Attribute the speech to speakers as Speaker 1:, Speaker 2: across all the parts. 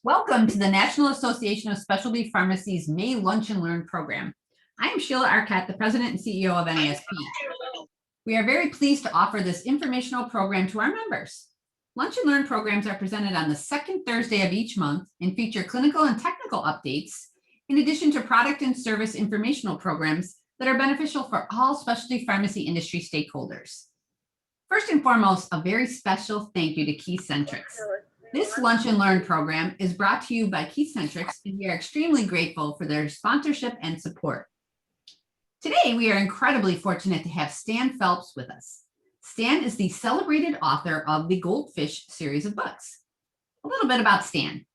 Speaker 1: Welcome to the National Association of Specialty Pharmacies May Lunch and Learn program. I am Sheila Arquette, the President and CEO of NASP. We are very pleased to offer this informational program to our members. Lunch and Learn programs are presented on the second Thursday of each month and feature clinical and technical updates, in addition to product and service informational programs that are beneficial for all specialty pharmacy industry stakeholders. First and foremost, a very special thank you to Keycentrix. This Lunch and Learn program is brought to you by Keycentrix, and we are extremely grateful for their sponsorship and support. Today, we are incredibly fortunate to have Stan Phelps with us. Stan is the celebrated author of the Goldfish series of books. A little bit about Stan.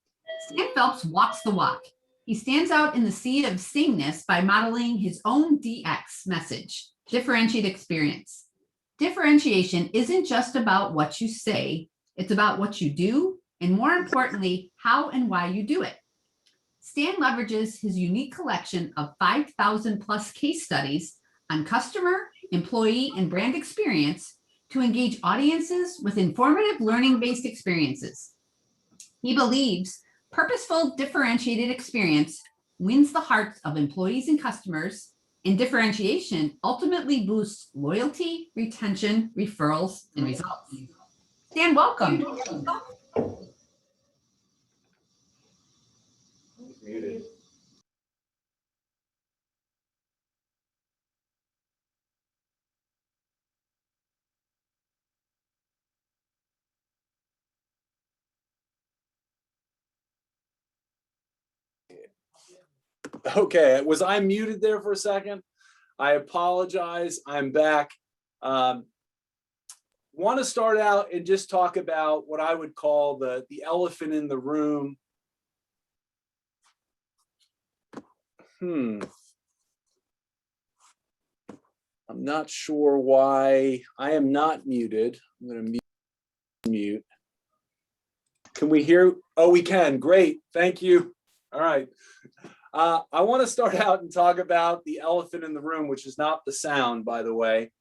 Speaker 1: Stan Phelps walks the walk. He stands out in the sea of sameness by modeling his own DX message, differentiate experience. Differentiation isn't just about what you say, it's about what you do, and more importantly, how and why you do it. Stan leverages his unique collection of 5,000 plus case studies on customer, employee, and brand experience to engage audiences with informative learning-based experiences. He believes purposeful, differentiated experience wins the hearts of employees and customers, and differentiation ultimately boosts loyalty, retention, referrals, and results. Stan, welcome.
Speaker 2: Muted. Okay, was I muted there for a second? I apologize. I'm back. Want to start out and just talk about what I would call the elephant in the room. I'm not sure why I am not muted. I'm going to mute. Can we hear? Oh, we can. Great. Thank you. All right. I want to start out and talk about the elephant in the room, which is not the sound, by the way,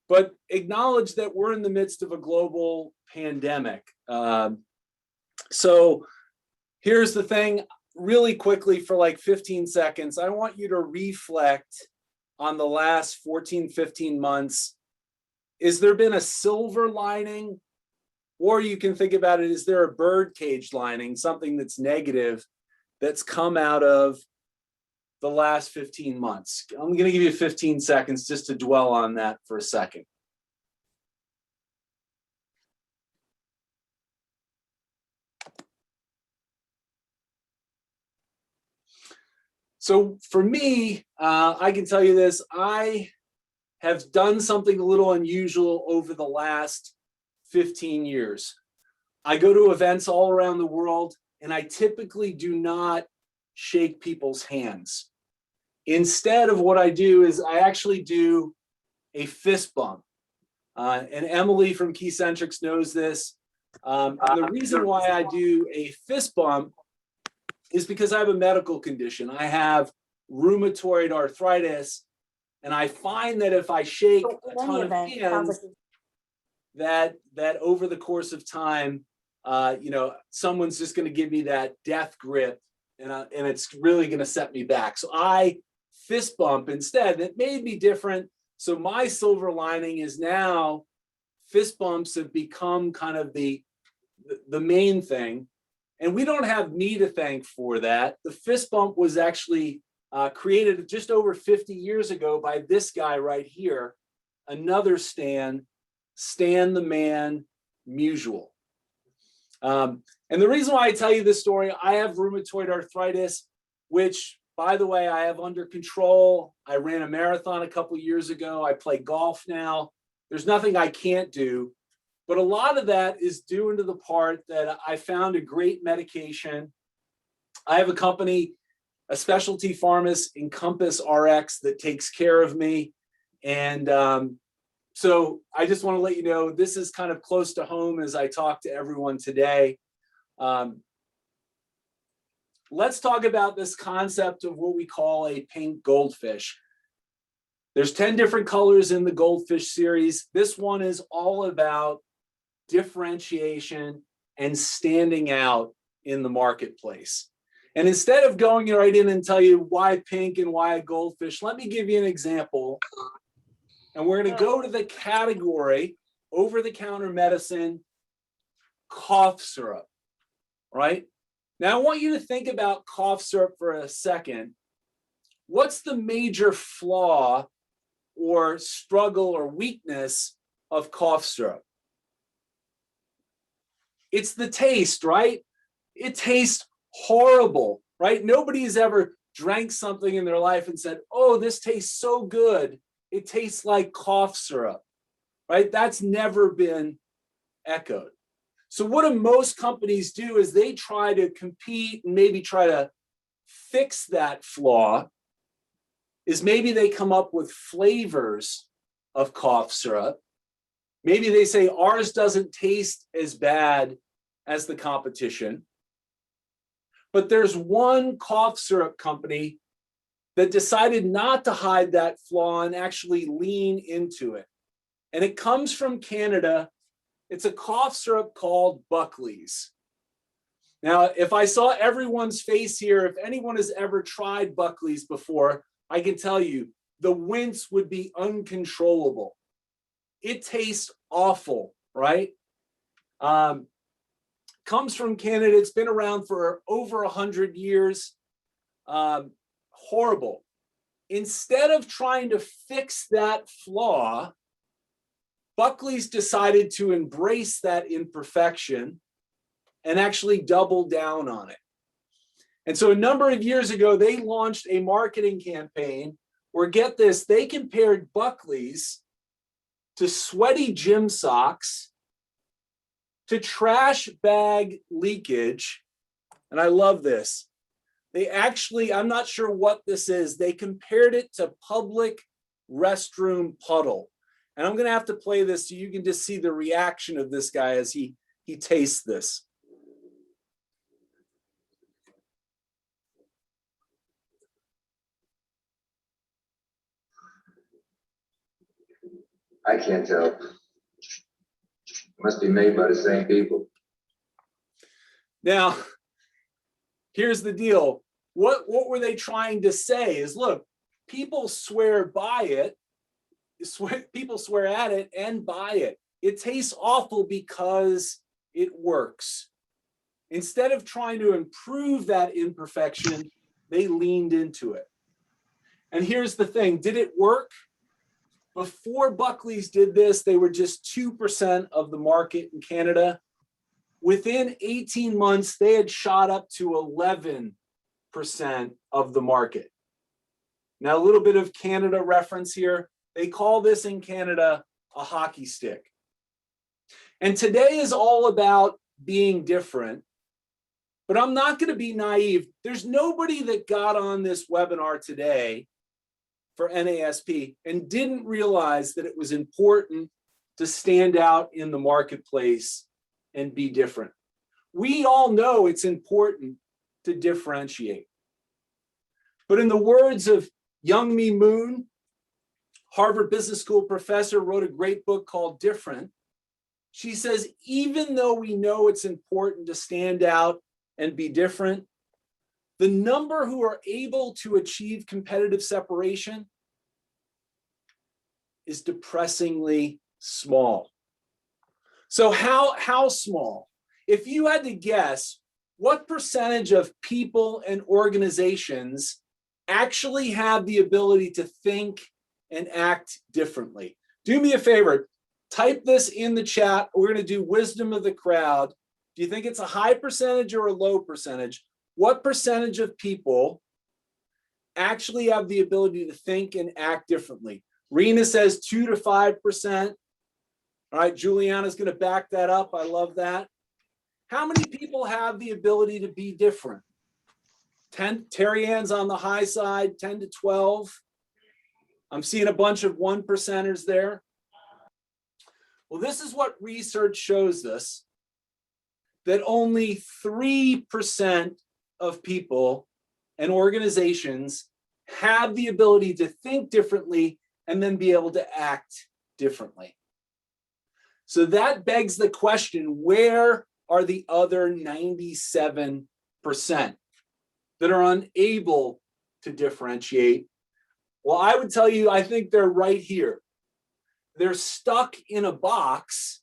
Speaker 2: but acknowledge that we're in the midst of a global pandemic. So here's the thing, really quickly for like 15 seconds, I want you to reflect on the last 14, 15 months. Is there been a silver lining? Or you can think about it, is there a bird cage lining, something that's negative that's come out of the last 15 months? I'm going to give you 15 seconds just to dwell on that for a second. So for me, I can tell you this, I have done something a little unusual over the last 15 years. I go to events all around the world, and I typically do not shake people's hands. Instead of what I do is I actually do a fist bump. And Emily from Keycentrix knows this. And the reason why I do a fist bump is because I have a medical condition. I have rheumatoid arthritis, and I find that if I shake a ton of hands, that over the course of time, someone's just going to give me that death grip, and it's really going to set me back. So I fist bump instead. It made me different. So my silver lining is now fist bumps have become kind of the main thing. And we don't have me to thank for that. The fist bump was actually created just over 50 years ago by this guy right here, another Stan the Man Musial. And the reason why I tell you this story, I have rheumatoid arthritis, which, by the way, I have under control. I ran a marathon a couple years ago. I play golf now. There's nothing I can't do. But a lot of that is due into the part that I found a great medication. I have a company, a specialty pharmacist, Encompass RX, that takes care of me. And so I just want to let you know, this is kind of close to home as I talk to everyone today. Let's talk about this concept of what we call a pink goldfish. There's 10 different colors in the Goldfish series. This one is all about differentiation and standing out in the marketplace. And instead of going right in and tell you why pink and why a goldfish, let me give you an example. And we're going to go to the category over-the-counter medicine, cough syrup, right? Now I want you to think about cough syrup for a second. What's the major flaw or struggle or weakness of cough syrup? It's the taste, right? It tastes horrible, right? Nobody's ever drank something in their life and said, oh, this tastes so good. It tastes like cough syrup, right? That's never been echoed. So what do most companies do is they try to compete and maybe try to fix that flaw, is maybe they come up with flavors of cough syrup. Maybe they say ours doesn't taste as bad as the competition. But there's one cough syrup company that decided not to hide that flaw and actually lean into it. And it comes from Canada. It's a cough syrup called Buckley's. Now, if I saw everyone's face here, if anyone has ever tried Buckley's before, I can tell you the wince would be uncontrollable. It tastes awful, right? Comes from Canada. It's been around for over 100 years. Horrible. Instead of trying to fix that flaw, Buckley's decided to embrace that imperfection and actually double down on it. And so a number of years ago, they launched a marketing campaign where, get this, they compared Buckley's to sweaty gym socks, to trash bag leakage. And I love this. They actually, I'm not sure what this is, they compared it to public restroom puddle. And I'm going to have to play this so you can just see the reaction of this guy as he tastes this.
Speaker 3: I can't tell. It must be made by the same people.
Speaker 2: Now, here's the deal. What were they trying to say is, look, people swear by it, people swear at it and buy it. It tastes awful because it works. Instead of trying to improve that imperfection, they leaned into it. And here's the thing, did it work? Before Buckley's did this, they were just 2% of the market in Canada. Within 18 months, they had shot up to 11% of the market. Now, a little bit of Canada reference here. They call this in Canada a hockey stick. And today is all about being different, but I'm not going to be naive. There's nobody that got on this webinar today for NASP and didn't realize that it was important to stand out in the marketplace and be different. We all know it's important to differentiate. But in the words of Youngmi Moon, Harvard Business School professor, wrote a great book called Different. She says, even though we know it's important to stand out and be different, the number who are able to achieve competitive separation is depressingly small. So how small? If you had to guess, what percentage of people and organizations actually have the ability to think and act differently? Do me a favor, type this in the chat. We're going to do wisdom of the crowd. Do you think it's a high percentage or a low percentage? What percentage of people actually have the ability to think and act differently? Rena says 2 to 5%. All right, Juliana's going to back that up. I love that. How many people have the ability to be different? 10, Terry Ann's on the high side, 10 to 12. I'm seeing a bunch of 1%ers there. Well, this is what research shows us, that only 3% of people and organizations have the ability to think differently and then be able to act differently. So that begs the question, where are the other 97% that are unable to differentiate? Well, I would tell you, I think they're right here. They're stuck in a box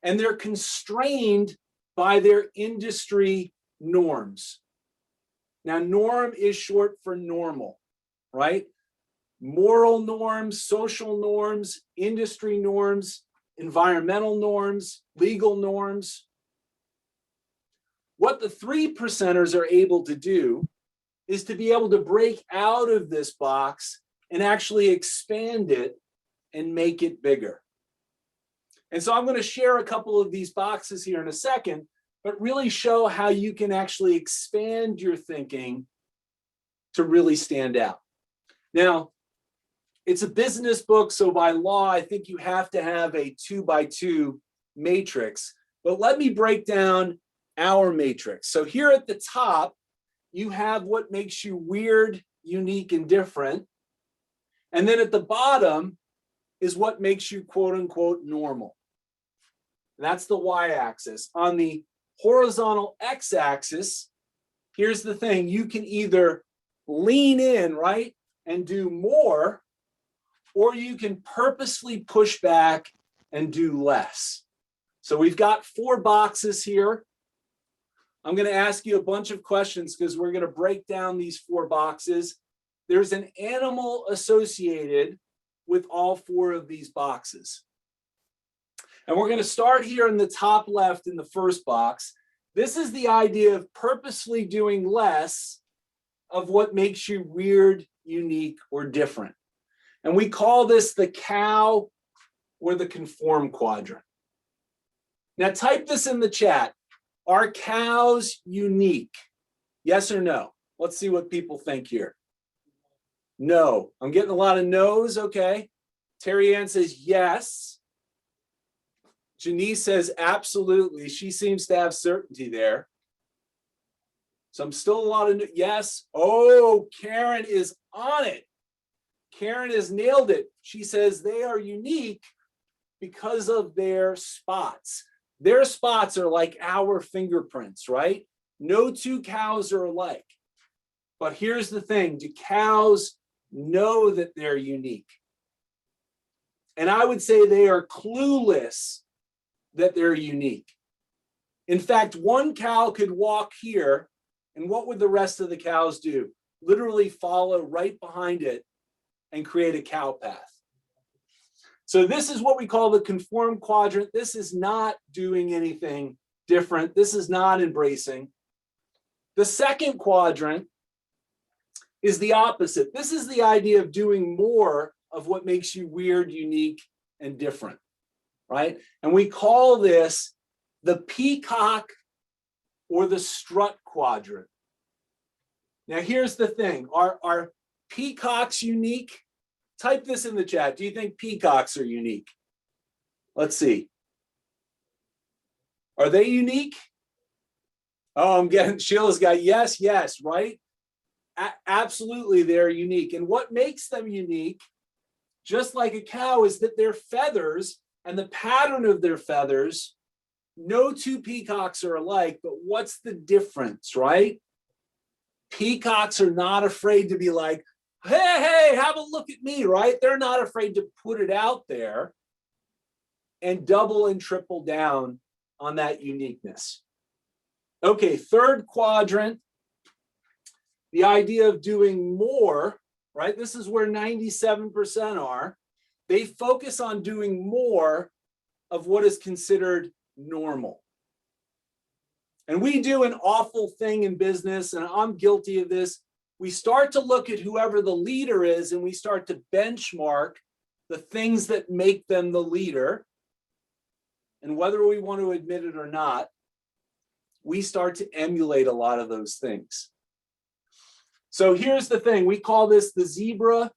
Speaker 2: and they're constrained by their industry norms. Now, norm is short for normal, right? Moral norms, social norms, industry norms, environmental norms, legal norms. What the 3%ers are able to do is to be able to break out of this box and actually expand it and make it bigger. And so I'm going to share a couple of these boxes here in a second, but really show how you can actually expand your thinking to really stand out. Now, it's a business book, so by law, I think you have to have a 2x2 matrix. But let me break down our matrix. So here at the top, you have what makes you weird, unique, and different. And then at the bottom is what makes you quote unquote normal. And that's the y-axis. On the horizontal x-axis, here's the thing. You can either lean in, right, and do more, or you can purposely push back and do less. So we've got 4 boxes here. I'm going to ask you a bunch of questions because we're going to break down these 4 boxes. There's an animal associated with all 4 of these boxes. And we're going to start here in the top left in the first box. This is the idea of purposely doing less of what makes you weird, unique, or different. And we call this the cow or the conform quadrant. Now type this in the chat. Are cows unique? Yes or no? Let's see what people think here. No. I'm getting a lot of no's, okay. Terry Ann says yes. Janice says absolutely. She seems to have certainty there. So I'm still a lot of yes. Oh, Karen is on it. Karen has nailed it. She says they are unique because of their spots. Their spots are like our fingerprints, right? No 2 cows are alike. But here's the thing. Do cows know that they're unique? And I would say they are clueless that they're unique. In fact, one cow could walk here, and what would the rest of the cows do? Literally follow right behind it and create a cow path. So this is what we call the conform quadrant. This is not doing anything different. This is not embracing. The second quadrant is the opposite. This is the idea of doing more of what makes you weird, unique, and different, right? And we call this the peacock or the strut quadrant. Now here's the thing. Are peacocks unique? Type this in the chat. Do you think peacocks are unique? Let's see. Are they unique? Oh, I'm getting, Sheila's got yes, yes, right? Absolutely, they're unique. And what makes them unique, just like a cow, is that their feathers and the pattern of their feathers, no 2 peacocks are alike, but what's the difference, right? Peacocks are not afraid to be like, hey, have a look at me, right? They're not afraid to put it out there and double and triple down on that uniqueness. Okay, third quadrant, the idea of doing more, right? This is where 97% are. They focus on doing more of what is considered normal. And we do an awful thing in business, and I'm guilty of this. We start to look at whoever the leader is, and we start to benchmark the things that make them the leader. And whether we want to admit it or not, we start to emulate a lot of those things. So here's the thing. We call this the zebra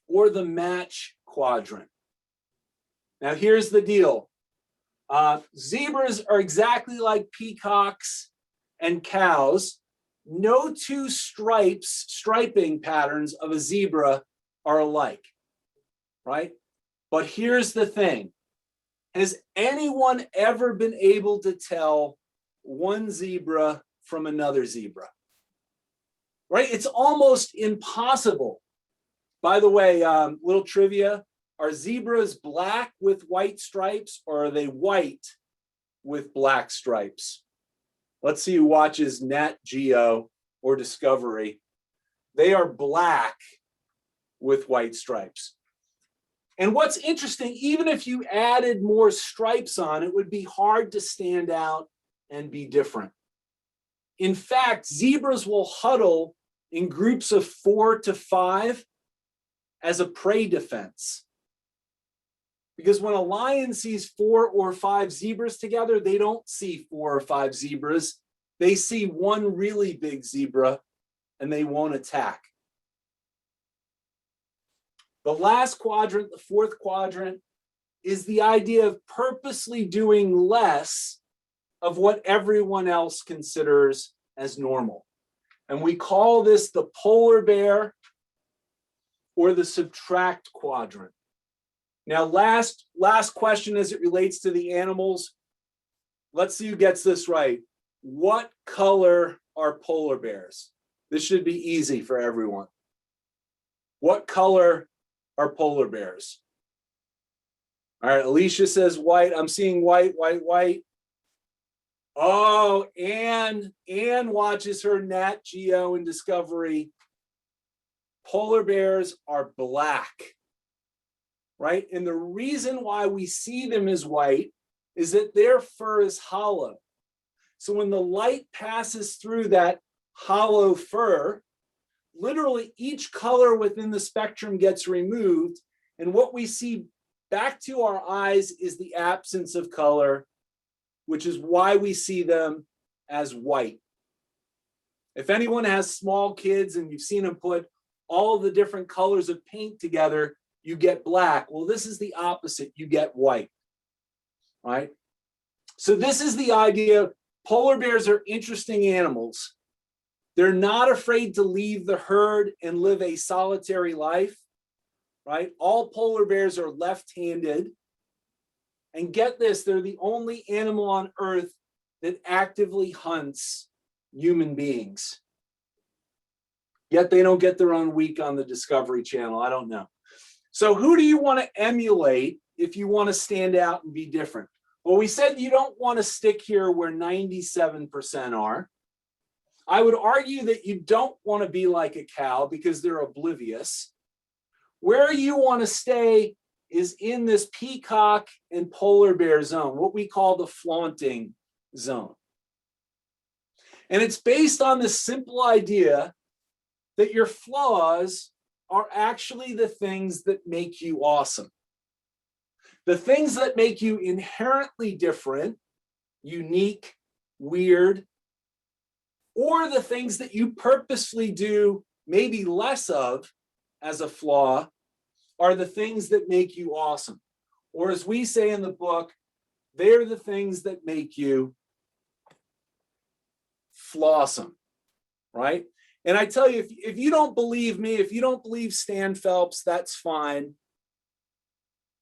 Speaker 2: or the match quadrant. Now here's the deal. Zebras are exactly like peacocks and cows. No 2 striping patterns of a zebra are alike, right? But here's the thing. Has anyone ever been able to tell one zebra from another zebra? Right? It's almost impossible. By the way, little trivia, are zebras black with white stripes, or are they white with black stripes? Let's see who watches Nat Geo or Discovery. They are black with white stripes. And what's interesting, even if you added more stripes on, it would be hard to stand out and be different. In fact, zebras will huddle in groups of 4 to 5 as a prey defense. Because when a lion sees 4 or 5 zebras together, they don't see 4 or 5 zebras. They see one really big zebra and they won't attack. The last quadrant, the fourth quadrant, is the idea of purposely doing less of what everyone else considers as normal. And we call this the polar bear or the subtract quadrant. Now, last question as it relates to the animals. Let's see who gets this right. What color are polar bears? This should be easy for everyone. What color are polar bears? All right, Alicia says white. I'm seeing white, white, white. Oh, Anne watches her Nat Geo and Discovery. Polar bears are black, right? And the reason why we see them as white is that their fur is hollow. So when the light passes through that hollow fur, literally each color within the spectrum gets removed. And what we see back to our eyes is the absence of color, which is why we see them as white. If anyone has small kids and you've seen them put all the different colors of paint together, you get black. Well, this is the opposite. You get white, right? So this is the idea. Polar bears are interesting animals. They're not afraid to leave the herd and live a solitary life, right? All polar bears are left-handed. And get this, they're the only animal on Earth that actively hunts human beings. Yet they don't get their own week on the Discovery Channel. I don't know. So who do you want to emulate if you want to stand out and be different? Well, we said you don't want to stick here where 97% are. I would argue that you don't want to be like a cow because they're oblivious. Where you want to stay is in this peacock and polar bear zone, what we call the flaunting zone. And it's based on the simple idea that your flaws are actually the things that make you awesome. The things that make you inherently different, unique, weird, or the things that you purposely do maybe less of as a flaw are the things that make you awesome. Or as we say in the book, they're the things that make you flawsome, right? And I tell you, if you don't believe me, if you don't believe Stan Phelps, that's fine.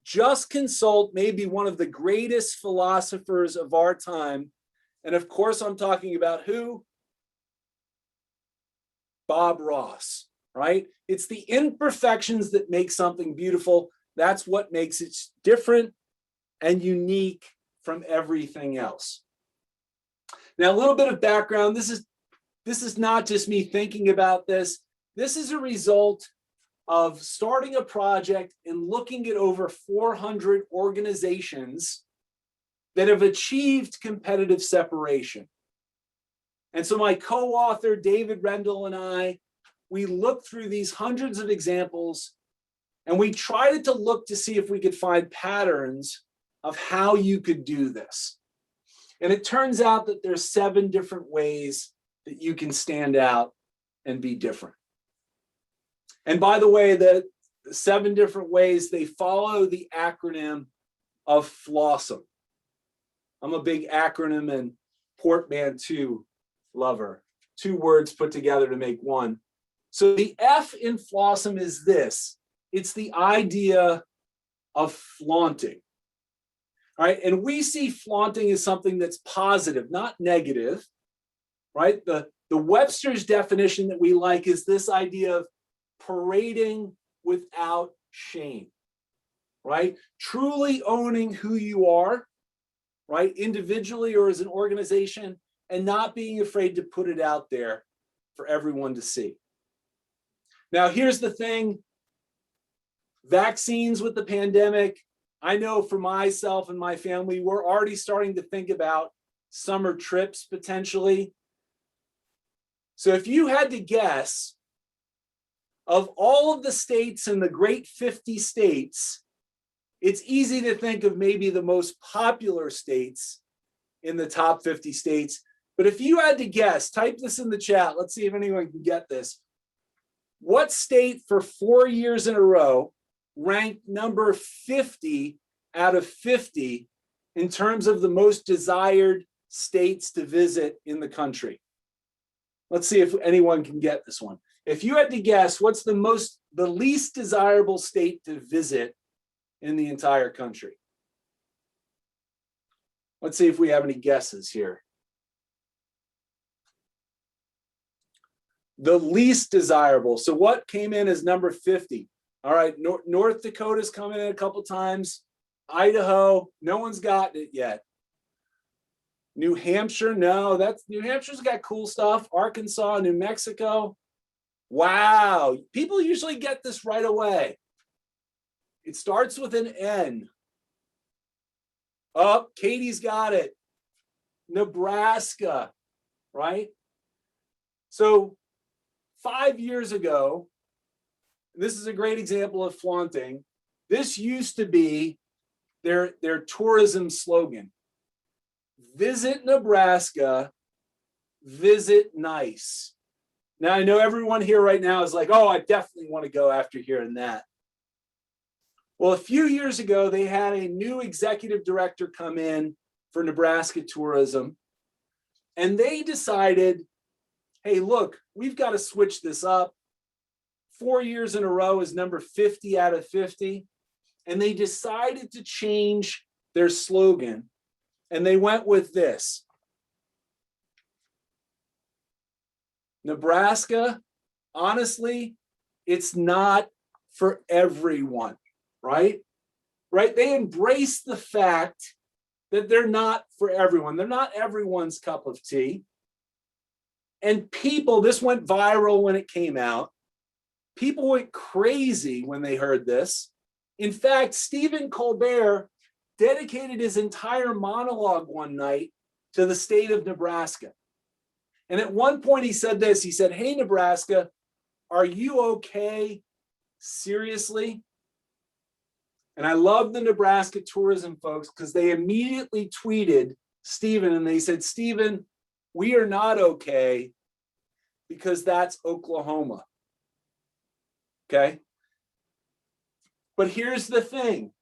Speaker 2: Just consult maybe one of the greatest philosophers of our time. And of course, I'm talking about who? Bob Ross, right? It's the imperfections that make something beautiful. That's what makes it different and unique from everything else. Now, a little bit of background. This is not just me thinking about this. This is a result of starting a project and looking at over 400 organizations that have achieved competitive separation. And so my co-author, David Rendell, and I, we looked through these hundreds of examples and we tried to look to see if we could find patterns of how you could do this. And it turns out that there's 7 different ways that you can stand out and be different. And by the way, the 7 different ways, they follow the acronym of FLOSSOM. I'm a big acronym and portmanteau lover. 2 words put together to make one. So the F in FLOSSOM is this. It's the idea of flaunting. All right, and we see flaunting as something that's positive, not negative, right? The Webster's definition that we like is this idea of parading without shame, right? Truly owning who you are, right? Individually or as an organization, and not being afraid to put it out there for everyone to see. Now, here's the thing. Vaccines with the pandemic, I know for myself and my family, we're already starting to think about summer trips potentially. So if you had to guess, of all of the states in the great 50 states, it's easy to think of maybe the most popular states in the top 50 states. But if you had to guess, type this in the chat. Let's see if anyone can get this. What state for 4 years in a row ranked number 50 out of 50 in terms of the most desired states to visit in the country? Let's see if anyone can get this one. If you had to guess, what's the least desirable state to visit in the entire country? Let's see if we have any guesses here. The least desirable. So what came in as number 50? All right, North Dakota's coming in a couple times. Idaho, no one's gotten it yet. New Hampshire, no, New Hampshire's got cool stuff. Arkansas, New Mexico. Wow, people usually get this right away. It starts with an N. Oh, Katie's got it. Nebraska, right? So 5 years ago, this is a great example of flaunting. This used to be their tourism slogan. Visit Nebraska, visit nice. Now, I know everyone here right now is like, oh, I definitely want to go after hearing that. Well, a few years ago, they had a new executive director come in for Nebraska tourism, and they decided, hey, look, we've got to switch this up. 4 years in a row is number 50 out of 50. And they decided to change their slogan. And they went with this. Nebraska, honestly, it's not for everyone, right? Right? They embrace the fact that they're not for everyone. They're not everyone's cup of tea. And people, this went viral when it came out. People went crazy when they heard this. In fact, Stephen Colbert dedicated his entire monologue one night to the state of Nebraska. And at one point he said this, he said, hey, Nebraska, are you okay? Seriously? And I love the Nebraska tourism folks because they immediately tweeted Stephen and they said, Stephen, we are not okay because that's Oklahoma. Okay. But here's the thing.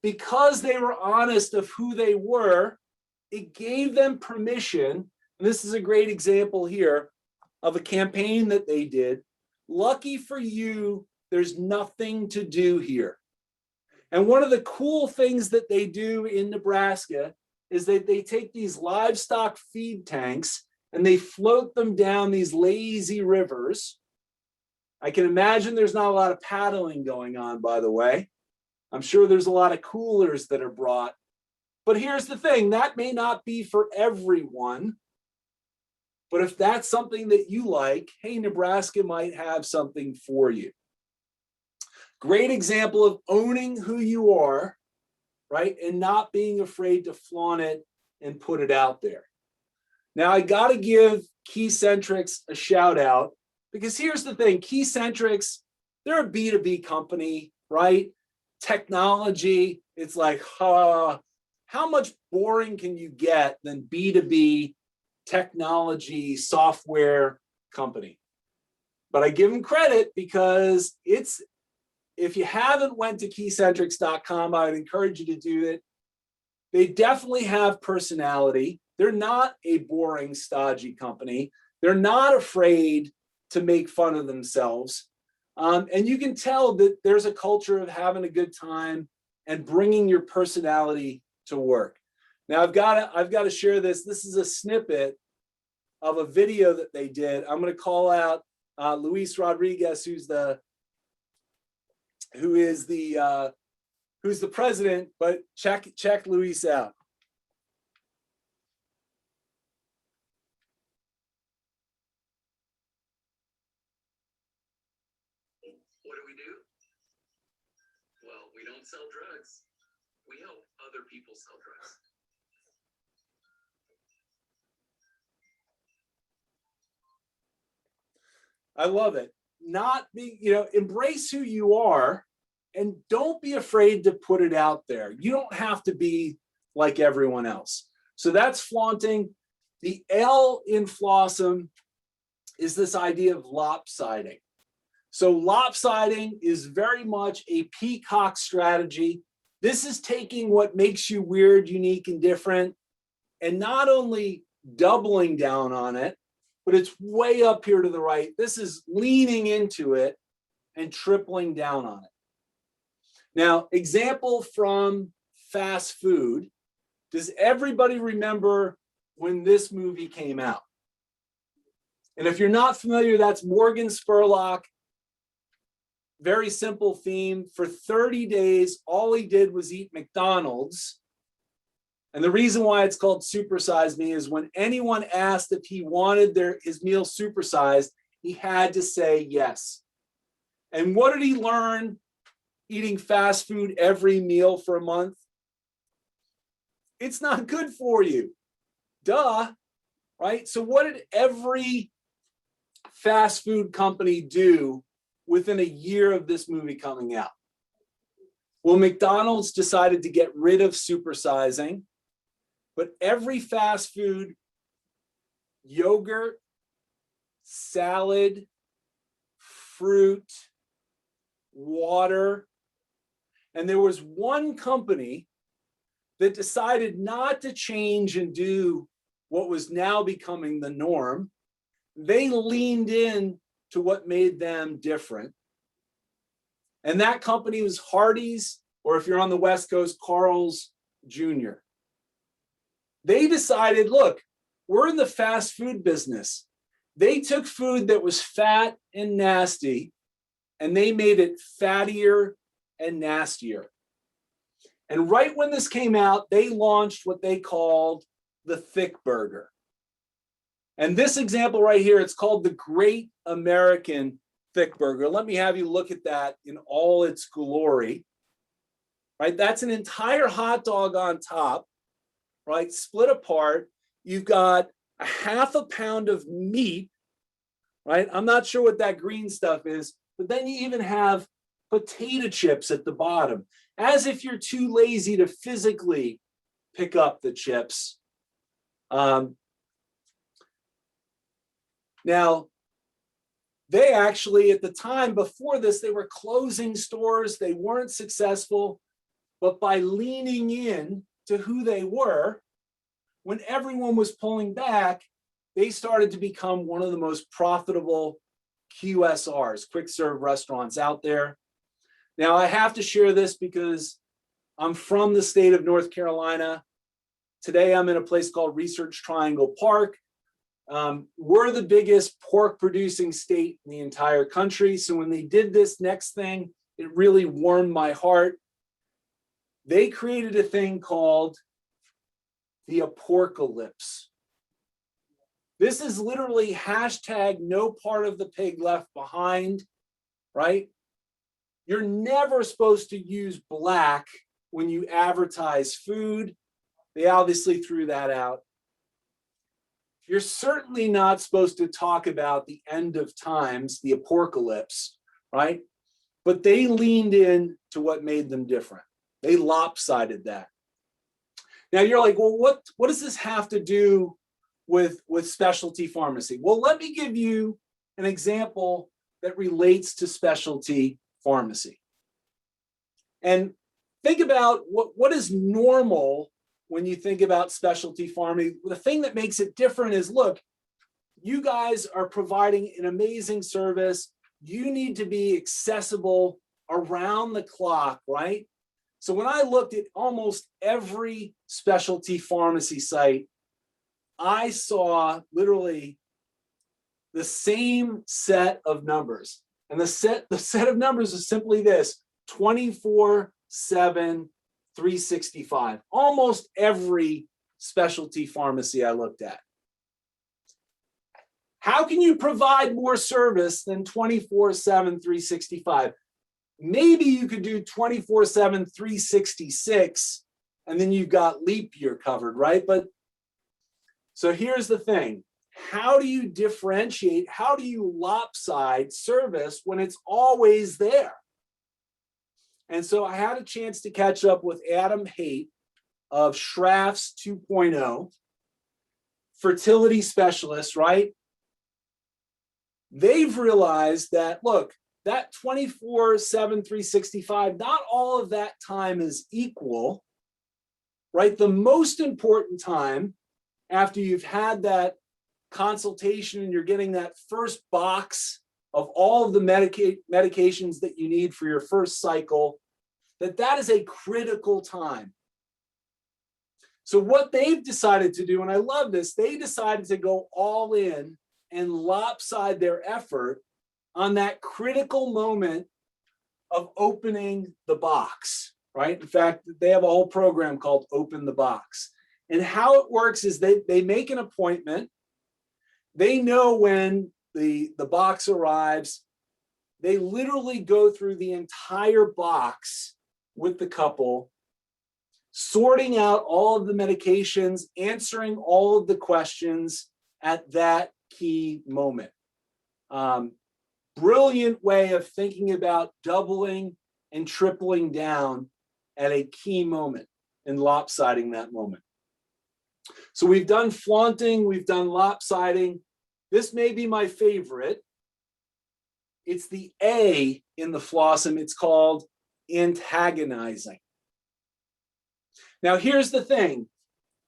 Speaker 2: Because they were honest of who they were, it gave them permission. And this is a great example here of a campaign that they did. Lucky for you, there's nothing to do here. And one of the cool things that they do in Nebraska is that they take these livestock feed tanks and they float them down these lazy rivers. I can imagine there's not a lot of paddling going on, by the way. I'm sure there's a lot of coolers that are brought. But here's the thing, that may not be for everyone. But if that's something that you like, hey, Nebraska might have something for you. Great example of owning who you are, right? And not being afraid to flaunt it and put it out there. Now, I got to give Keycentrics a shout out because here's the thing, Keycentrics, they're a B2B company, right? Technology, it's like, how much boring can you get than B2B technology software company? But I give them credit because if you haven't went to keycentrics.com, I would encourage you to do it. They definitely have personality. They're not a boring, stodgy company. They're not afraid to make fun of themselves. And you can tell that there's a culture of having a good time and bringing your personality to work. Now I've got to share this. This is a snippet of a video that they did. I'm going to call out Luis Rodriguez, who's the president, but check Luis out.
Speaker 4: What do? Well, we don't sell drugs. We help other people sell drugs.
Speaker 2: I love it. Not be, embrace who you are and don't be afraid to put it out there. You don't have to be like everyone else. So that's flaunting. The L in Flawsome is this idea of lopsiding. So lopsiding is very much a peacock strategy. This is taking what makes you weird, unique, and different, and not only doubling down on it, but it's way up here to the right. This is leaning into it and tripling down on it. Now, example from fast food. Does everybody remember when this movie came out? And if you're not familiar, that's Morgan Spurlock. Very simple theme. For 30 days, all he did was eat McDonald's. And the reason why it's called Supersize Me is when anyone asked if he wanted his meal supersized, he had to say yes. And what did he learn eating fast food every meal for a month? It's not good for you. Duh, right? So what did every fast food company do within a year of this movie coming out? Well, McDonald's decided to get rid of supersizing, but every fast food, yogurt, salad, fruit, water, and there was one company that decided not to change and do what was now becoming the norm. They leaned in to what made them different. And that company was Hardee's, or if you're on the West Coast, Carl's Jr. They decided, look, we're in the fast food business. They took food that was fat and nasty, and they made it fattier and nastier. And right when this came out, they launched what they called the thick burger. And this example right here, it's called the Great American Thick Burger. Let me have you look at that in all its glory. Right? That's an entire hot dog on top, right? Split apart. You've got a half a pound of meat, right? I'm not sure what that green stuff is, but then you even have potato chips at the bottom, as if you're too lazy to physically pick up the chips. Now, they actually, at the time before this, they were closing stores. They weren't successful. But by leaning in to who they were, when everyone was pulling back, they started to become one of the most profitable QSRs, quick serve restaurants out there. Now, I have to share this because I'm from the state of North Carolina. Today, I'm in a place called Research Triangle Park. We're the biggest pork producing state in the entire country. So when they did this next thing, it really warmed my heart. They created a thing called the apocalypse. This is literally hashtag no part of the pig left behind, right? You're never supposed to use black when you advertise food. They obviously threw that out. You're certainly not supposed to talk about the end of times, the apocalypse, right? But they leaned in to what made them different. They lopsided that. Now you're like, well, what does this have to do with specialty pharmacy? Well, let me give you an example that relates to specialty pharmacy. And think about what is normal when you think about specialty pharmacy. The thing that makes it different is, look, you guys are providing an amazing service. You need to be accessible around the clock, right? So when I looked at almost every specialty pharmacy site, I saw literally the same set of numbers. And the set of numbers is simply this: 24/7, 365. Almost every specialty pharmacy I looked at. How can you provide more service than 24/7, 365? Maybe you could do 24/7, 366, and then you've got leap year covered, right? But so here's the thing. How do you differentiate? How do you lopside service when it's always there? And so I had a chance to catch up with Adam Haight of Schrafft's 2.0, fertility specialist, right? They've realized that, look, that 24/7, 365, not all of that time is equal, right? The most important time after you've had that consultation and you're getting that first box of all of the medications that you need for your first cycle, that is a critical time. So what they've decided to do, and I love this, they decided to go all in and lopside their effort on that critical moment of opening the box, right? In fact, they have a whole program called Open the Box. And how it works is they make an appointment. They know when the box arrives. They literally go through the entire box with the couple, sorting out all of the medications, answering all of the questions at that key moment. Brilliant way of thinking about doubling and tripling down at a key moment and lopsiding that moment. So we've done flaunting, we've done lopsiding. This may be my favorite. It's the A in the Flossom. It's called antagonizing. Now, here's the thing.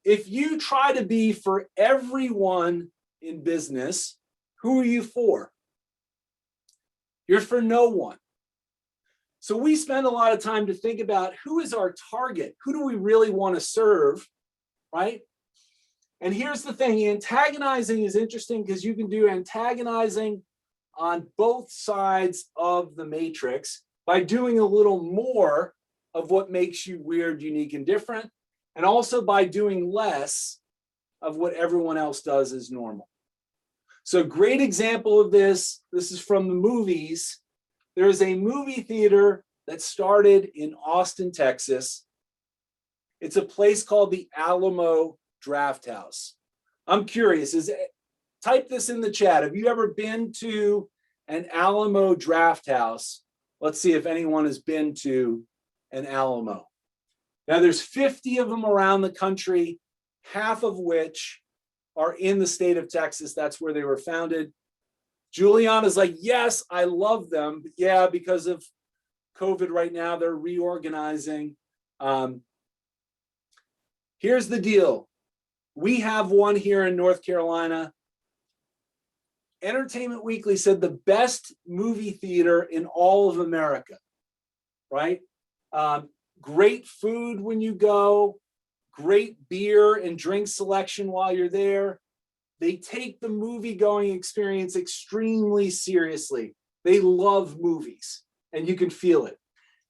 Speaker 2: If you try to be for everyone in business, who are you for? You're for no one. So we spend a lot of time to think about who is our target? Who do we really want to serve, right? And here's the thing, antagonizing is interesting because you can do antagonizing on both sides of the matrix by doing a little more of what makes you weird, unique, and different, and also by doing less of what everyone else does as normal. So great example of this is from the movies. There is a movie theater that started in Austin, Texas. It's a place called the Alamo Drafthouse. I'm curious, type this in the chat. Have you ever been to an Alamo Drafthouse? Let's see if anyone has been to an Alamo. Now there's 50 of them around the country, half of which are in the state of Texas. That's where they were founded. Juliana's like, yes, I love them. But yeah, because of COVID right now, they're reorganizing. Here's the deal. We have one here in North Carolina. Entertainment Weekly said the best movie theater in all of America, right? Great food when you go, great beer and drink selection while you're there. They take the movie-going experience extremely seriously. They love movies, and you can feel it.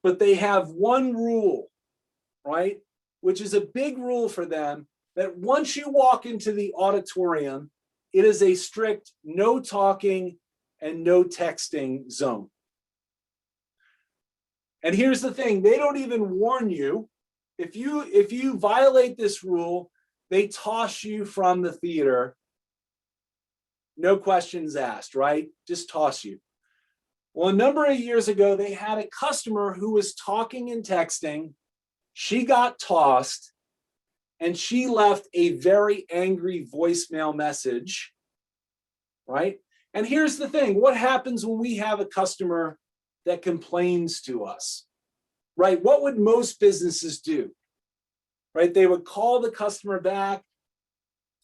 Speaker 2: But they have one rule, right? Which is a big rule for them, that once you walk into the auditorium, it is a strict no talking and no texting zone. And here's the thing, they don't even warn you. If you violate this rule, they toss you from the theater. No questions asked, right? Just toss you. Well, a number of years ago, they had a customer who was talking and texting. She got tossed, and she left a very angry voicemail message, right? And here's the thing, what happens when we have a customer that complains to us, right? What would most businesses do, right? They would call the customer back.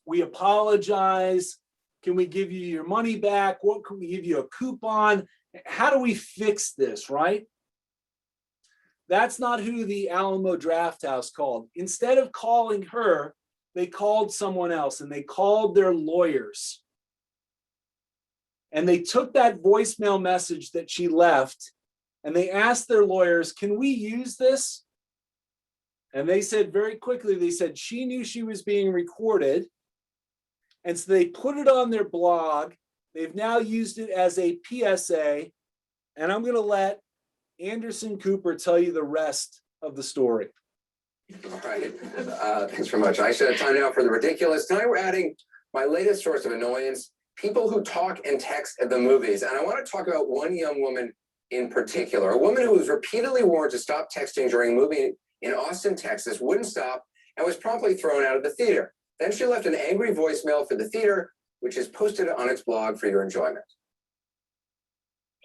Speaker 2: We apologize. Can we give you your money back? What can we give you, a coupon? How do we fix this, right? That's not who the Alamo Drafthouse called. Instead of calling her, they called someone else, and they called their lawyers. And they took that voicemail message that she left, and they asked their lawyers, can we use this? And they said very quickly, they said she knew she was being recorded. And so they put it on their blog. They've now used it as a PSA. And I'm going to let Anderson Cooper tell you the rest of the story.
Speaker 5: All right. Thanks very much. I should have time now for the ridiculous. Tonight we're adding my latest source of annoyance, people who talk and text at the movies. And I want to talk about one young woman in particular, a woman who was repeatedly warned to stop texting during a movie in Austin, Texas, wouldn't stop, and was promptly thrown out of the theater. Then she left an angry voicemail for the theater, which is posted on its blog for your enjoyment.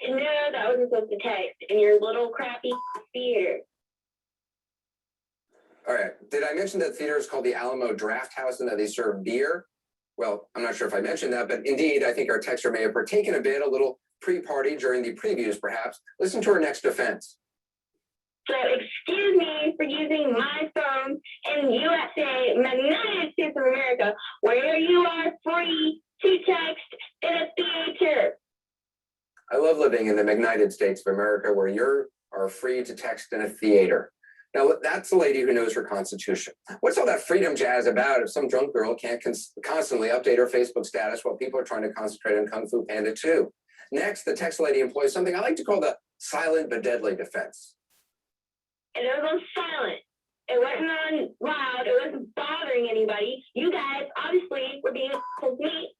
Speaker 6: No, that wasn't supposed to text in your little crappy theater.
Speaker 5: All right. Did I mention that theater is called the Alamo Drafthouse and that they serve beer? Well, I'm not sure if I mentioned that, but indeed, I think our texter may have partaken a little pre-party during the previews, perhaps. Listen to her next defense.
Speaker 6: So excuse me for using my phone in USA, United States of America, where you are free to text in a theater.
Speaker 5: I love living in the United States of America where you are free to text in a theater. Now, that's the lady who knows her Constitution. What's all that freedom jazz about if some drunk girl can't constantly update her Facebook status while people are trying to concentrate on Kung Fu Panda 2? Next, the text lady employs something I like to call the silent but deadly defense.
Speaker 6: And it was on silent. It wasn't on loud. It wasn't bothering anybody. You guys obviously were being with me.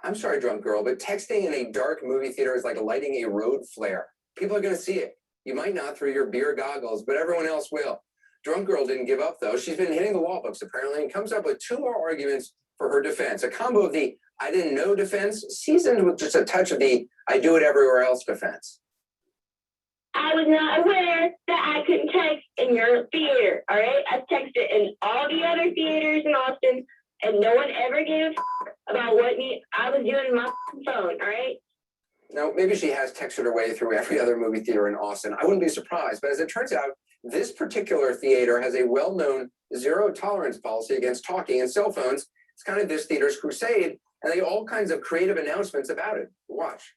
Speaker 5: I'm sorry, drunk girl, but texting in a dark movie theater is like lighting a road flare. People are going to see it. You might not through your beer goggles, but everyone else will. Drunk girl didn't give up, though. She's been hitting the wall books, apparently, and comes up with two more arguments for her defense. A combo of the I didn't know defense, seasoned with just a touch of the I do it everywhere else defense.
Speaker 6: I was not aware that I couldn't text in your theater, all right? I texted in all the other theaters in Austin, and no one ever gave a about what I was doing on my phone, all right?
Speaker 5: Now, maybe she has texted her way through every other movie theater in Austin. I wouldn't be surprised, but as it turns out, this particular theater has a well-known zero tolerance policy against talking and cell phones. It's kind of this theater's crusade, and they have all kinds of creative announcements about it. Watch.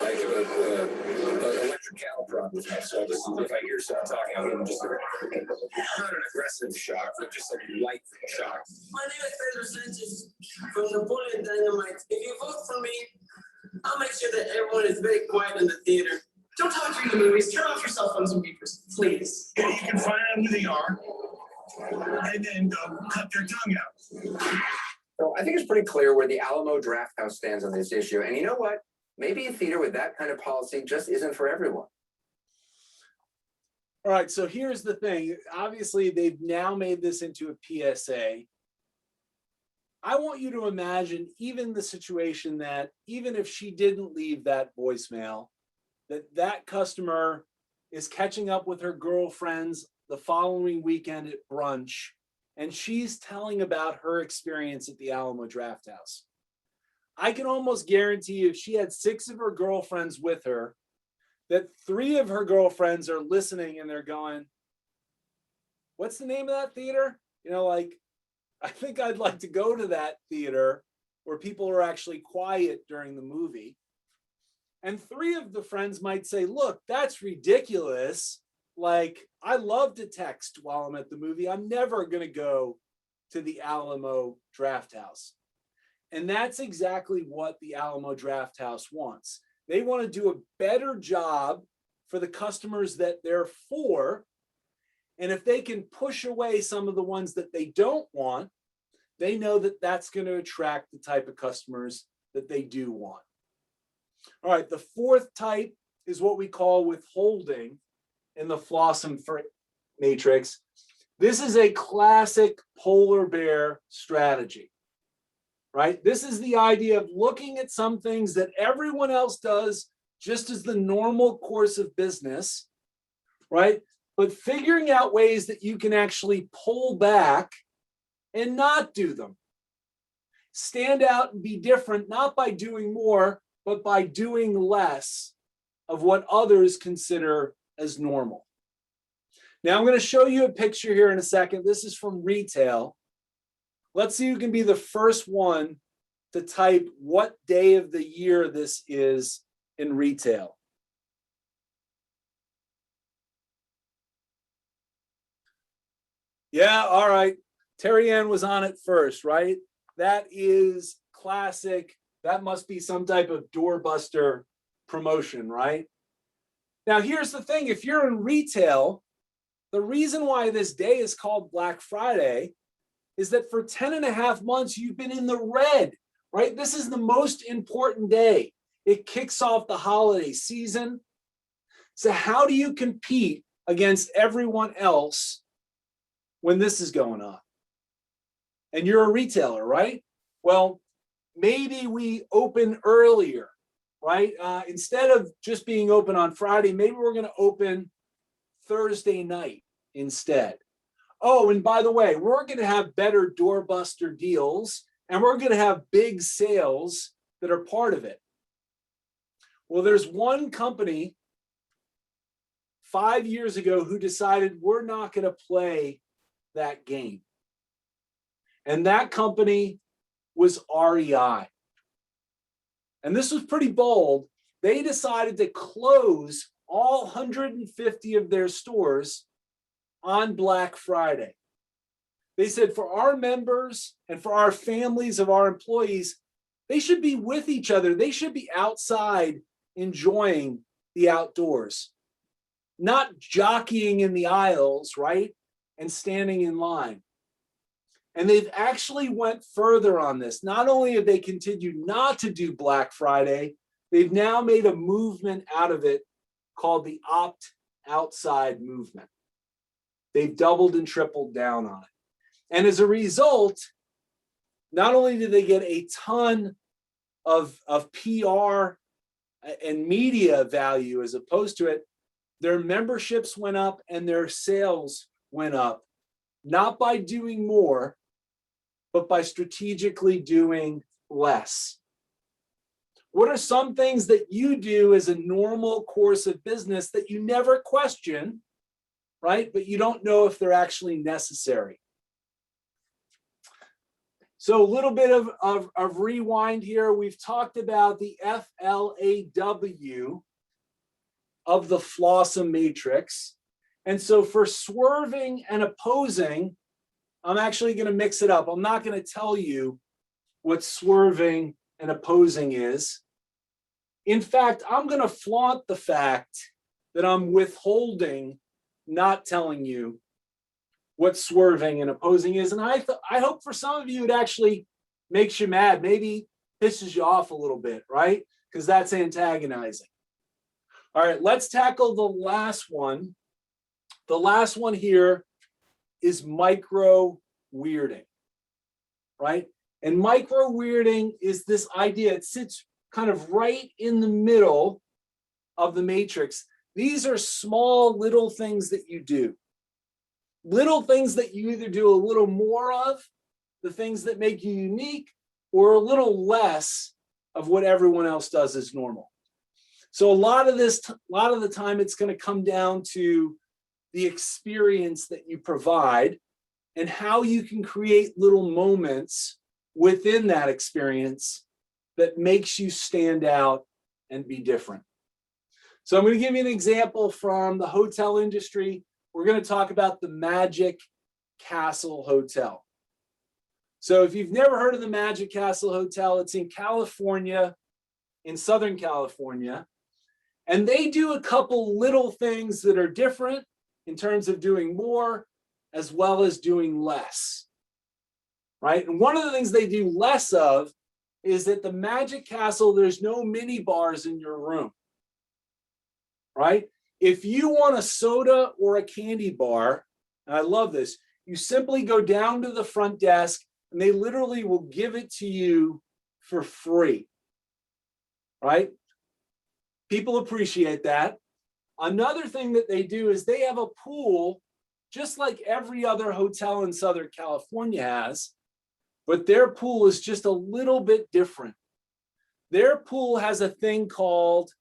Speaker 5: Like an electric cattle prod with myself. This is if I hear someone talking, I'll give them just not an aggressive shock, but just a light shock.
Speaker 7: My name is Pedro Sanchez from Napoleon Dynamite. If you vote for me, I'll make sure that everyone is very quiet in the theater. Don't talk during the movies. Turn off your cell phones and beepers, please.
Speaker 8: You can find out who they are and then cut their tongue out.
Speaker 5: So I think it's pretty clear where the Alamo Drafthouse stands on this issue. And you know what? Maybe a theater with that kind of policy just isn't for everyone.
Speaker 2: All right, so here's the thing. Obviously, they've now made this into a PSA. I want you to imagine even the situation that even if she didn't leave that voicemail, that customer is catching up with her girlfriends the following weekend at brunch, and she's telling about her experience at the Alamo Drafthouse. I can almost guarantee you if she had 6 of her girlfriends with her, that 3 of her girlfriends are listening and they're going, what's the name of that theater? You know, like, I think I'd like to go to that theater where people are actually quiet during the movie. And 3 of the friends might say, look, that's ridiculous. Like, I love to text while I'm at the movie. I'm never going to go to the Alamo Drafthouse. And that's exactly what the Alamo Drafthouse wants. They want to do a better job for the customers that they're for. And if they can push away some of the ones that they don't want, they know that that's going to attract the type of customers that they do want. All right, the 4th type is what we call withholding in the Flossom matrix. This is a classic polar bear strategy. Right? This is the idea of looking at some things that everyone else does just as the normal course of business, right? But figuring out ways that you can actually pull back and not do them. Stand out and be different, not by doing more, but by doing less of what others consider as normal. Now I'm going to show you a picture here in a second. This is from retail. Let's see who can be the first one to type what day of the year this is in retail. Yeah, all right. Terry Ann was on it first, right? That is classic. That must be some type of doorbuster promotion, right? Now, here's the thing. If you're in retail, the reason why this day is called Black Friday is that for 10 and a half months, you've been in the red, right? This is the most important day. It kicks off the holiday season. So how do you compete against everyone else when this is going on? And you're a retailer, right? Well, maybe we open earlier, right? Instead of just being open on Friday, maybe we're going to open Thursday night instead. Oh, and by the way, we're going to have better doorbuster deals, and we're going to have big sales that are part of it. Well, there's one company 5 years ago who decided we're not going to play that game. And that company was REI. And this was pretty bold. They decided to close all 150 of their stores on Black Friday. They said for our members and for our families of our employees, they should be with each other. They should be outside enjoying the outdoors, not jockeying in the aisles, right? And standing in line. And they've actually went further on this. Not only have they continued not to do Black Friday, they've now made a movement out of it called the Opt Outside movement. They've doubled and tripled down on it. And as a result, not only did they get a ton of PR and media value as opposed to it, their memberships went up and their sales went up, not by doing more, but by strategically doing less. What are some things that you do as a normal course of business that you never question, right? But you don't know if they're actually necessary. So a little bit of rewind here. We've talked about the FLAW of the Flossom matrix. And so for swerving and opposing, I'm actually going to mix it up. I'm not going to tell you what swerving and opposing is. In fact, I'm going to flaunt the fact that I'm withholding, not telling you what swerving and opposing is. And I hope for some of you it actually makes you mad, maybe pisses you off a little bit, right? Because that's antagonizing. All right, let's tackle the last one. The last one here is micro weirding, right? And micro weirding is this idea, it sits kind of right in the middle of the matrix. These are small little things that you do. Little things that you either do a little more of, the things that make you unique, or a little less of what everyone else does as normal. So a lot of the time it's going to come down to the experience that you provide and how you can create little moments within that experience that makes you stand out and be different. So I'm going to give you an example from the hotel industry. We're going to talk about the Magic Castle Hotel. So if you've never heard of the Magic Castle Hotel, it's in California, in Southern California. And they do a couple little things that are different in terms of doing more as well as doing less, right? And one of the things they do less of is that the Magic Castle, there's no mini bars in your room, right? If you want a soda or a candy bar, and I love this, you simply go down to the front desk and they literally will give it to you for free, right? People appreciate that. Another thing that they do is they have a pool, just like every other hotel in Southern California has, but their pool is just a little bit different. Their pool has a thing called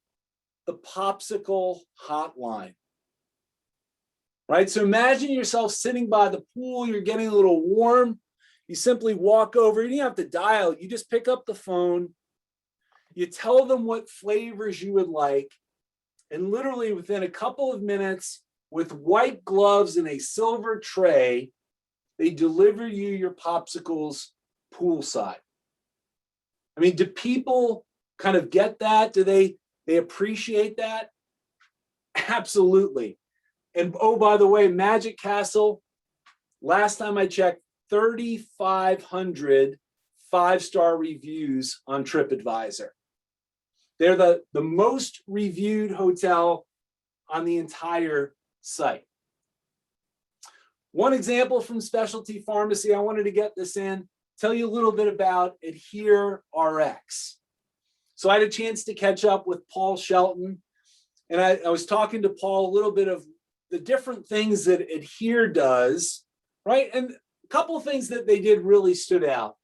Speaker 2: the popsicle hotline. right? So imagine yourself sitting by the pool, you're getting a little warm. You simply walk over, you don't have to dial, you just pick up the phone, you tell them what flavors you would like, and literally within a couple of minutes, with white gloves and a silver tray, they deliver you your popsicles poolside. I mean, do people kind of get that? Do they appreciate that? Absolutely. And oh, by the way, Magic Castle, last time I checked, 3,500 5-star reviews on TripAdvisor. They're the most reviewed hotel on the entire site. One example from specialty pharmacy, I wanted to get this in, tell you a little bit about Adhere RX. So I had a chance to catch up with Paul Shelton, and I was talking to Paul a little bit of the different things that Adhere does, right? And a couple of things that they did really stood out.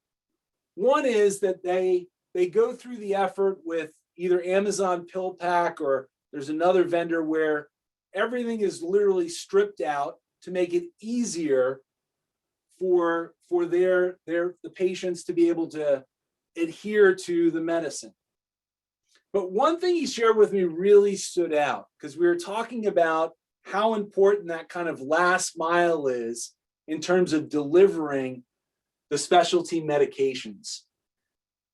Speaker 2: One is that they go through the effort with either Amazon PillPack or there's another vendor where everything is literally stripped out to make it easier for the patients to be able to adhere to the medicine. But one thing he shared with me really stood out because we were talking about how important that kind of last mile is in terms of delivering the specialty medications.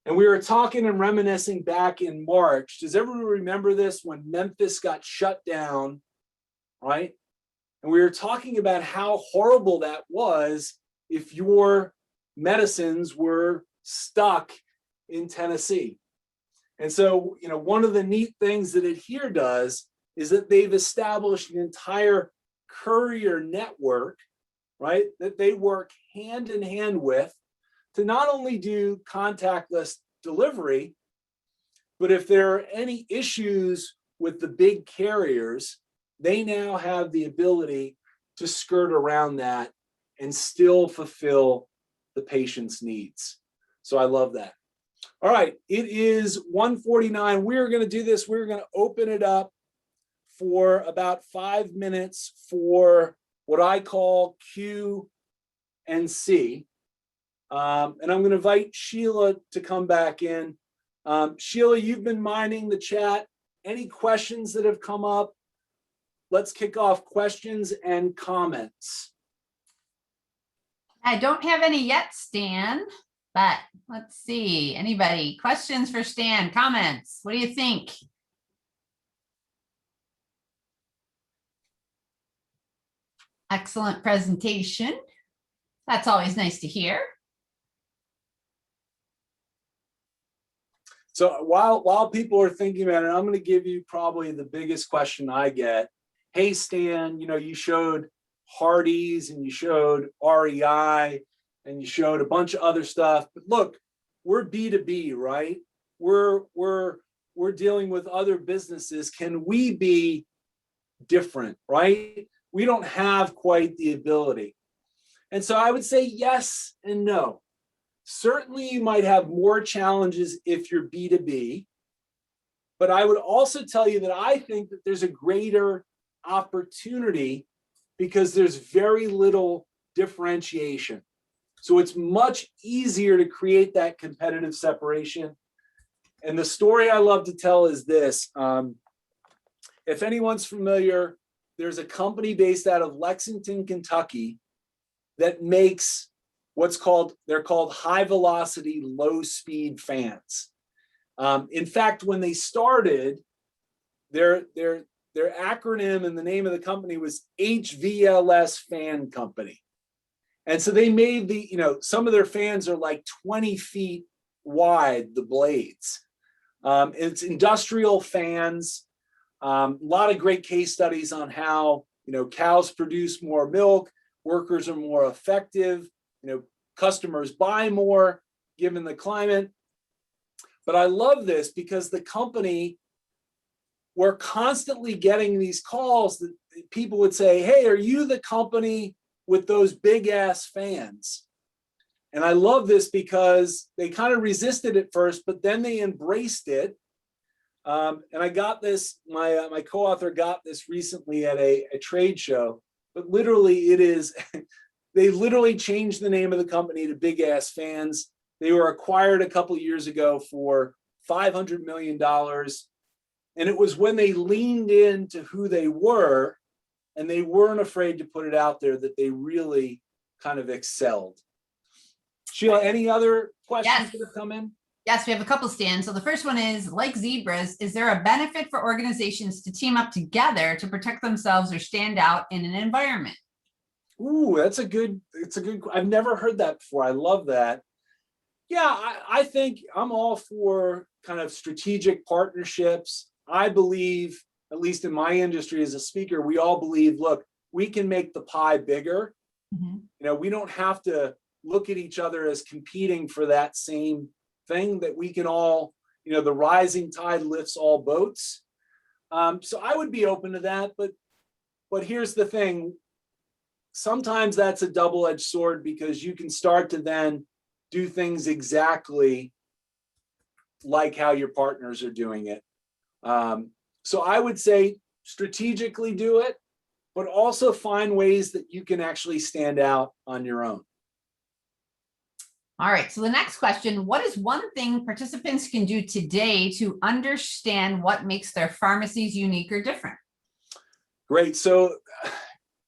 Speaker 2: And we were talking and reminiscing back in March. Does everyone remember this when Memphis got shut down, right? And we were talking about how horrible that was if your medicines were stuck in Tennessee. And so, one of the neat things that Adhere does is that they've established an entire courier network, right, that they work hand in hand with to not only do contactless delivery, but if there are any issues with the big carriers, they now have the ability to skirt around that and still fulfill the patient's needs. So I love that. All right, it is 1:49. We're going to do this. We're going to open it up for about 5 minutes for what I call Q and C. And I'm going to invite Sheila to come back in. Sheila, you've been mining the chat. Any questions that have come up? Let's kick off questions and comments.
Speaker 1: I don't have any yet, Stan, but let's see. Anybody? Questions for Stan? Comments? What do you think? Excellent presentation. That's always nice to hear.
Speaker 2: So while people are thinking about it, I'm going to give you probably the biggest question I get. Hey, Stan, you showed Hardee's and you showed REI and you showed a bunch of other stuff. But look, we're B2B, right? We're dealing with other businesses. Can we be different, right? We don't have quite the ability. And so I would say yes and no. Certainly you might have more challenges if you're B2B, but I would also tell you that I think that there's a greater opportunity because there's very little differentiation. So it's much easier to create that competitive separation. And the story I love to tell is this. If anyone's familiar, there's a company based out of Lexington, Kentucky that makes they're called high velocity, low speed fans. In fact, when they started, their acronym and the name of the company was HVLS Fan Company. And so they made some of their fans are like 20 feet wide, the blades. It's industrial fans. A lot of great case studies on how, cows produce more milk, workers are more effective, customers buy more given the climate. But I love this because the company, we're constantly getting these calls that people would say, hey, are you the company with those big ass fans? And I love this because they kind of resisted at first, but then they embraced it. And I got this, my co-author got this recently at a trade show. but literally it is, they literally changed the name of the company to Big Ass Fans. They were acquired a couple years ago for $500 million. And it was when they leaned into who they were and they weren't afraid to put it out there that they really kind of excelled. Sheila, any other questions that have come in?
Speaker 1: Yes, we have a couple, Stan. So the first one is, like zebras, is there a benefit for organizations to team up together to protect themselves or stand out in an environment?
Speaker 2: Ooh, it's a good, I've never heard that before. I love that. Yeah, I think I'm all for kind of strategic partnerships. I believe, at least in my industry as a speaker, we all believe, look, we can make the pie bigger.
Speaker 1: Mm-hmm.
Speaker 2: You know, we don't have to look at each other as competing for that same thing, that we can all, you know, the rising tide lifts all boats. So I would be open to that, but here's the thing. Sometimes that's a double-edged sword, because you can start to then do things exactly like how your partners are doing it. So I would say strategically do it, but also find ways that you can actually stand out on your own.
Speaker 1: All right, so the next question, what is one thing participants can do today to understand what makes their pharmacies unique or different?
Speaker 2: Great, so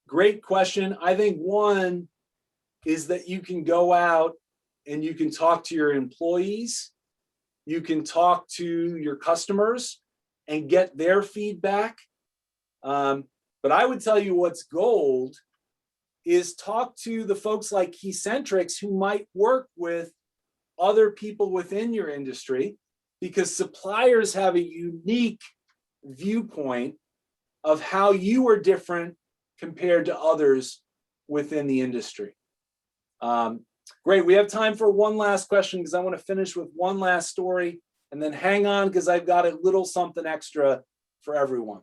Speaker 2: great question. I think one is that you can go out and you can talk to your employees, you can talk to your customers and get their feedback. But I would tell you what's gold is talk to the folks like Keycentrics who might work with other people within your industry, because suppliers have a unique viewpoint of how you are different compared to others within the industry. Great, we have time for one last question, because I want to finish with one last story, and then hang on, because I've got a little something extra for everyone.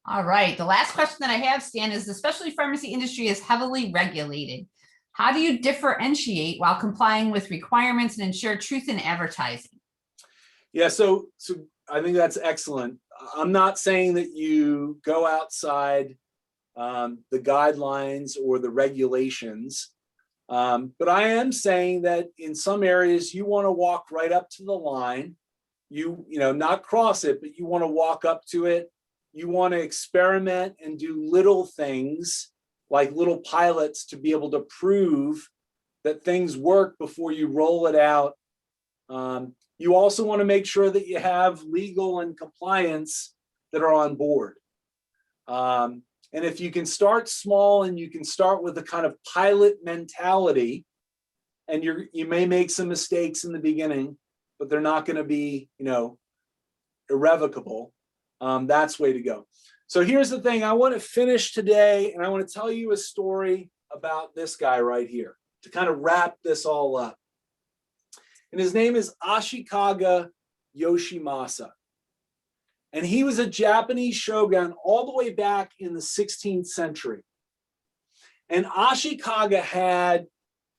Speaker 1: All right, the last question that I have, Stan, is the specialty pharmacy industry is heavily regulated. How do you differentiate while complying with requirements and ensure truth in advertising?
Speaker 2: Yeah, so I think that's excellent. I'm not saying that you go outside the guidelines or the regulations, but I am saying that in some areas you want to walk right up to the line. You know, not cross it, but you want to walk up to it. You want to experiment and do little things like little pilots to be able to prove that things work before you roll it out. You also want to make sure that you have legal and compliance that are on board. And if you can start small and you can start with a kind of pilot mentality, and you may make some mistakes in the beginning, but they're not going to be, you know, irrevocable. That's way to go. So here's the thing. I want to finish today, and I want to tell you a story about this guy right here to kind of wrap this all up. And his name is Ashikaga Yoshimasa. And he was a Japanese shogun all the way back in the 16th century. And Ashikaga had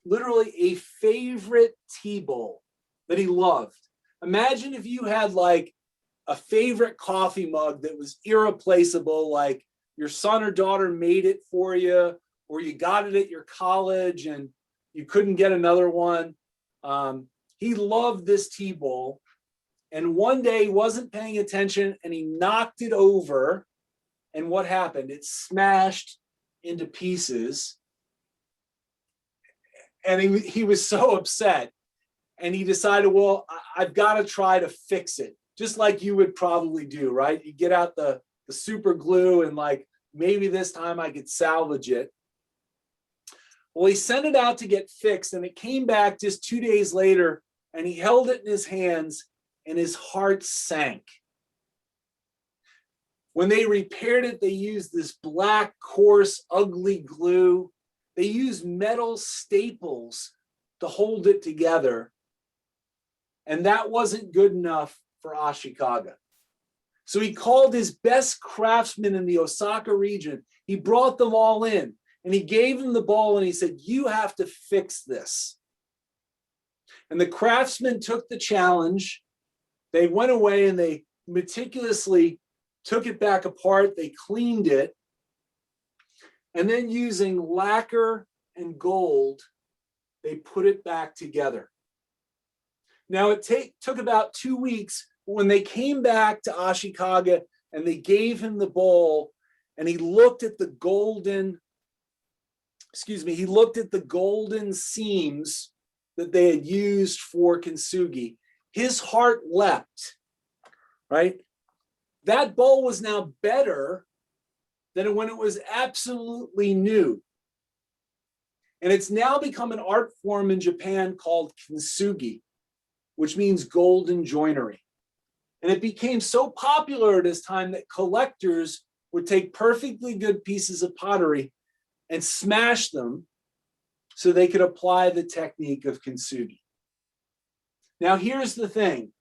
Speaker 2: literally a favorite tea bowl that he loved. Imagine if you had like a favorite coffee mug that was irreplaceable, like your son or daughter made it for you, or you got it at your college and you couldn't get another one. He loved this tea bowl. And one day he wasn't paying attention and he knocked it over. And what happened? It smashed into pieces. And he was so upset. And he decided, well, I've got to try to fix it. Just like you would probably do, right? You get out the super glue and like, maybe this time I could salvage it. Well, he sent it out to get fixed, and it came back just 2 days later, and he held it in his hands and his heart sank. When they repaired it, they used this black, coarse, ugly glue. They used metal staples to hold it together. And that wasn't good enough for Ashikaga. So he called his best craftsmen in the Osaka region. He brought them all in and he gave them the ball and he said, you have to fix this. And the craftsmen took the challenge. They went away and they meticulously took it back apart. They cleaned it. And then using lacquer and gold, they put it back together. Now it took about 2 weeks. When they came back to Ashikaga and they gave him the bowl and he looked at the golden, he looked at the golden seams that they had used for kintsugi, his heart leapt, right? That bowl was now better than when it was absolutely new. And it's now become an art form in Japan called kintsugi, which means golden joinery. And it became so popular at this time that collectors would take perfectly good pieces of pottery and smash them so they could apply the technique of kintsugi. Now, here's the thing.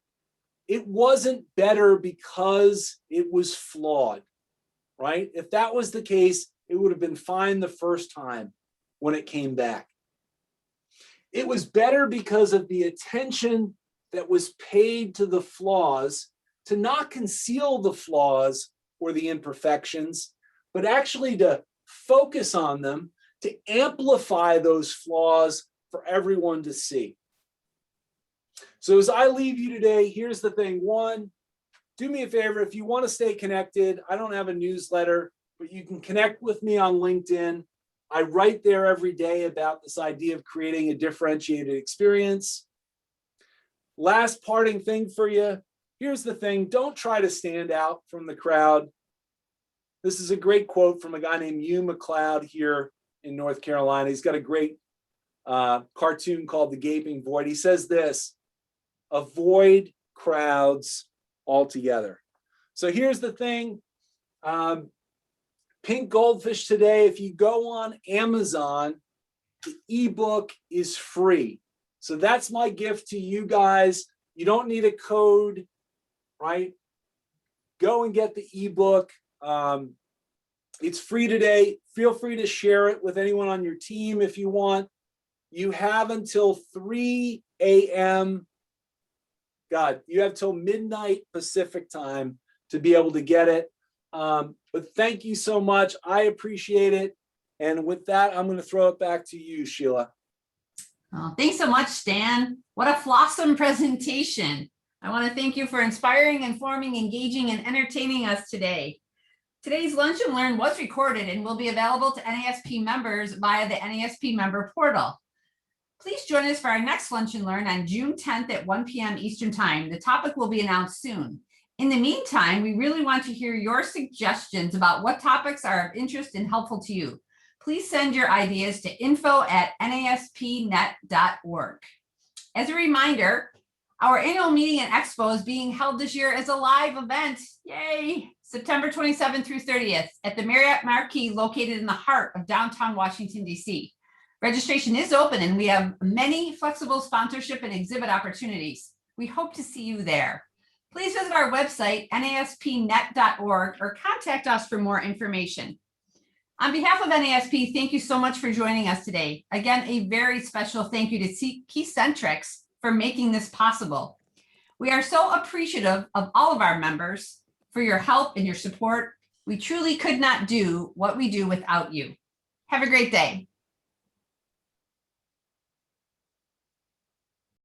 Speaker 2: It wasn't better because it was flawed, right? If that was the case, it would have been fine the first time when it came back. It was better because of the attention that was paid to the flaws, to not conceal the flaws or the imperfections, but actually to focus on them, to amplify those flaws for everyone to see. So as I leave you today, here's the thing. One, do me a favor, if you want to stay connected, I don't have a newsletter, but you can connect with me on LinkedIn. I write there every day about this idea of creating a differentiated experience. Last parting thing for you. Here's the thing. Don't try to stand out from the crowd. This is a great quote from a guy named Hugh McLeod here in North Carolina. He's got a great cartoon called The Gaping Void. He says this: avoid crowds altogether. So here's the thing. Pink Goldfish today, if you go on Amazon, the ebook is free. So that's my gift to you guys. You don't need a code, right? Go and get the ebook. It's free today. Feel free to share it with anyone on your team if you want. You have until 3 a.m. You have till midnight Pacific time to be able to get it. But thank you so much. I appreciate it. And with that, I'm going to throw it back to you, Sheila.
Speaker 1: Oh, thanks so much, Stan. What a flawsome presentation. I want to thank you for inspiring, informing, engaging, and entertaining us today. Today's Lunch and Learn was recorded and will be available to NASP members via the NASP member portal. Please join us for our next Lunch and Learn on June 10th at 1 p.m. Eastern Time. The topic will be announced soon. In the meantime, we really want to hear your suggestions about what topics are of interest and helpful to you. Please send your ideas to info@naspnet.org. As a reminder, our annual meeting and expo is being held this year as a live event. Yay! September 27th through 30th at the Marriott Marquis located in the heart of downtown Washington, D.C. Registration is open and we have many flexible sponsorship and exhibit opportunities. We hope to see you there. Please visit our website, naspnet.org, or contact us for more information. On behalf of NASP, thank you so much for joining us today. Again, a very special thank you to Keycentrix for making this possible. We are so appreciative of all of our members for your help and your support. We truly could not do what we do without you. Have a great day.